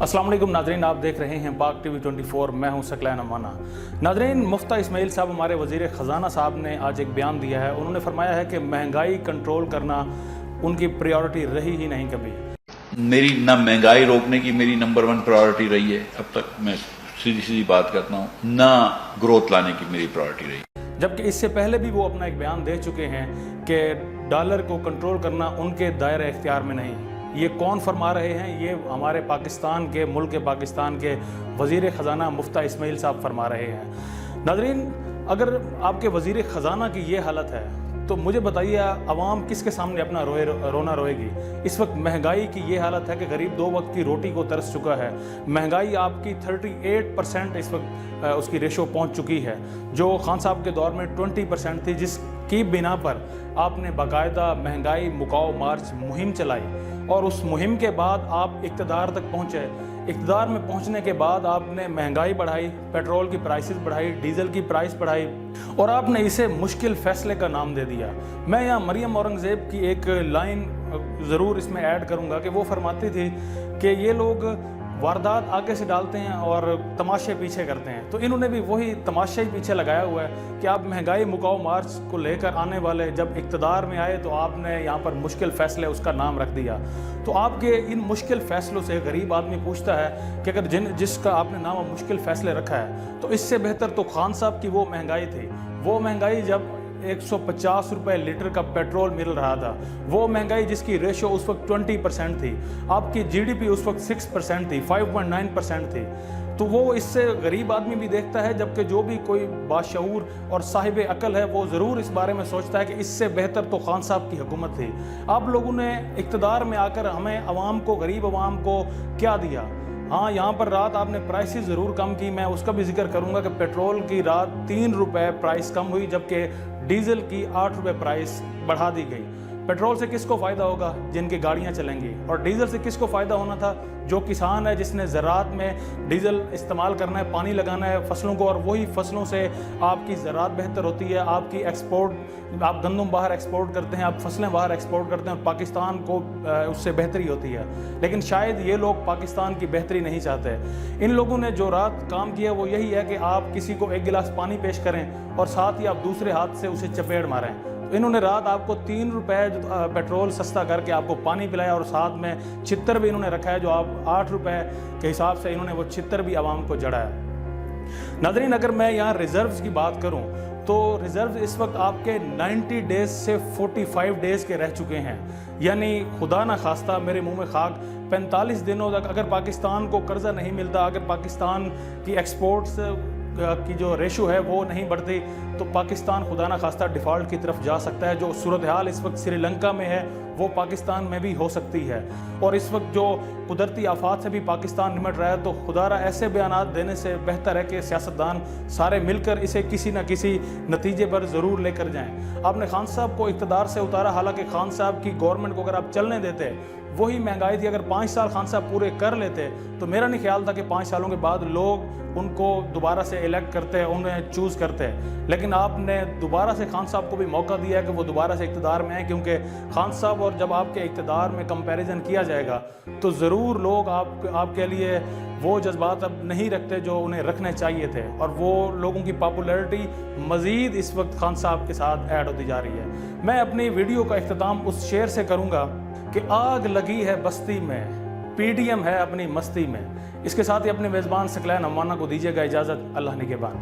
अस्सलाम वालेकुम नाजरीन, आप देख रहे हैं पाक टीवी 24। मैं हूं सकलैन अमाना। नाजरीन, मुफ्ता इस्माइल साहब हमारे वज़ीर ख़जाना साहब ने आज एक बयान दिया है। उन्होंने फरमाया है कि महंगाई कंट्रोल करना उनकी प्रायोरिटी रही ही नहीं कभी। मेरी ना महंगाई रोकने की मेरी नंबर 1 प्रायोरिटी रही है, अब तक मैं सीधी सीधी बात करता हूँ, ना ग्रोथ लाने की मेरी प्रायोरिटी रही। जबकि इससे पहले भी वो अपना एक बयान दे चुके हैं कि डॉलर को कंट्रोल करना उनके दायरे इख्तियार में नहीं। ये कौन फरमा रहे हैं? ये हमारे पाकिस्तान के मुल्क पाकिस्तान के वज़ीर ख़जाना मुफ्ता इस्माइल साहब फरमा रहे हैं। नाज़रीन, अगर आपके वज़ीर ख़जाना की ये हालत है तो मुझे बताइए अवाम किसके सामने अपना रोना रोएगी? इस वक्त महंगाई की ये हालत है कि गरीब 2 वक्त की रोटी को तरस चुका है। महंगाई आपकी 38% इस वक्त उसकी रेशो पहुंच चुकी है, जो खान साहब के दौर में 20% थी, जिसकी बिना पर आपने बाकायदा महंगाई मुकाओ मार्च मुहिम चलाई और उस मुहिम के बाद आप इक़्तिदार तक पहुँचे। इक़्तिदार में पहुँचने के बाद आपने महंगाई बढ़ाई, पेट्रोल की प्राइसेस बढ़ाई, डीज़ल की प्राइस बढ़ाई और आपने इसे मुश्किल फ़ैसले का नाम दे दिया। मैं यहाँ मरियम औरंगज़ेब की एक लाइन ज़रूर इसमें ऐड करूँगा कि वो फरमाती थी कि ये लोग वारदात आगे से डालते हैं और तमाशे पीछे करते हैं। तो इन्होंने भी वही तमाशा ही पीछे लगाया हुआ है कि आप महंगाई मुकाओ मार्च को लेकर आने वाले जब इक़्तिदार में आए तो आपने यहाँ पर मुश्किल फ़ैसले उसका नाम रख दिया। तो आपके इन मुश्किल फ़ैसलों से गरीब आदमी पूछता है कि अगर जिसका आपने नाम मुश्किल फ़ैसले रखा है तो इससे बेहतर तो खान साहब की वो महंगाई थी। वो महंगाई जब 150 रुपये लीटर का पेट्रोल मिल रहा था, वो महंगाई जिसकी रेशो उस वक्त 20% थी, आपकी जीडीपी उस वक्त 6% थी, 5.9% थी। तो वो इससे गरीब आदमी भी देखता है, जबकि जो भी कोई बाशऊर और साहिब अकल है वो ज़रूर इस बारे में सोचता है कि इससे बेहतर तो खान साहब की हुकूमत थी। आप लोगों ने इक़्तिदार में आकर हमें अवाम को, गरीब अवाम को क्या दिया? हाँ, यहाँ पर रात आपने प्राइसेस ज़रूर कम की, मैं उसका भी जिक्र करूँगा कि पेट्रोल की रात 3 रुपये प्राइस कम हुई, जबकि डीज़ल की 8 रुपये प्राइस बढ़ा दी गई। पेट्रोल से किसको फ़ायदा होगा? जिनकी गाड़ियाँ चलेंगी। और डीज़ल से किसको फ़ायदा होना था? जो किसान है, जिसने ज़राअत में डीज़ल इस्तेमाल करना है, पानी लगाना है फसलों को, और वही फसलों से आपकी ज़राअत बेहतर होती है, आपकी एक्सपोर्ट, आप गंदम बाहर एक्सपोर्ट करते हैं, आप फसलें बाहर एक्सपोर्ट करते हैं और पाकिस्तान को उससे बेहतरी होती है। लेकिन शायद ये लोग पाकिस्तान की बेहतरी नहीं चाहते। इन लोगों ने जो रात काम किया वो यही है कि आप किसी को 1 गिलास पानी पेश करें और साथ ही आप दूसरे हाथ से उसे चपेट मारें। इन्होंने रात आपको 3 रुपये पेट्रोल सस्ता करके आपको पानी पिलाया और साथ में छितर भी इन्होंने रखा है, जो आप 8 रुपये के हिसाब से इन्होंने वो छितर भी आवाम को जड़ाया। नाज़रीन, अगर मैं यहाँ रिज़र्व्स की बात करूँ तो रिज़र्व इस वक्त आपके 90 डेज़ से 45 डेज़ के रह चुके हैं। यानी खुदा ना खास्ता, मेरे मुंह में खाक, 45 दिनों तक अगर पाकिस्तान को कर्जा नहीं मिलता, अगर पाकिस्तान की एक्सपोर्ट्स की जो रेशो है वो नहीं बढ़ती, तो पाकिस्तान खुदा ना खास्ता डिफ़ॉल्ट की तरफ जा सकता है। जो सूरत हाल इस वक्त श्रीलंका में है वो पाकिस्तान में भी हो सकती है। और इस वक्त जो कुदरती आफात से भी पाकिस्तान निमट रहा है, तो खुदारा ऐसे बयानात देने से बेहतर है कि सियासतदान सारे मिलकर इसे किसी न किसी नतीजे पर ज़रूर लेकर जाएं। आपने खान साहब को इक़्तिदार से उतारा, हालांकि खान साहब की गवर्नमेंट को अगर आप चलने देते, वही महंगाई थी, अगर 5 साल खान साहब पूरे कर लेते तो मेरा नहीं ख्याल था कि 5 सालों के बाद लोग उनको दोबारा से इलेक्ट करते हैं, उन्हें चूज़ करते हैं। लेकिन आपने दोबारा से खान साहब को भी मौका दिया है कि वो दोबारा से इक़्तिदार में आए, क्योंकि खान साहब और जब आपके इक़्तिदार में कंपैरिजन किया जाएगा तो ज़रूर लोग आपके लिए वो जज्बात अब नहीं रखते जो उन्हें रखने चाहिए थे, और वो लोगों की पॉपुलैरिटी मज़ीद इस वक्त खान साहब के साथ ऐड होती जा रही है। मैं अपनी वीडियो का इख्तिताम उस शेर से करूँगा कि आग लगी है बस्ती में, पीडीएम है अपनी मस्ती में। इसके साथ ही अपने मेज़बान सकलैन अमाना को दीजिएगा इजाज़त। अल्लाह निगहबान।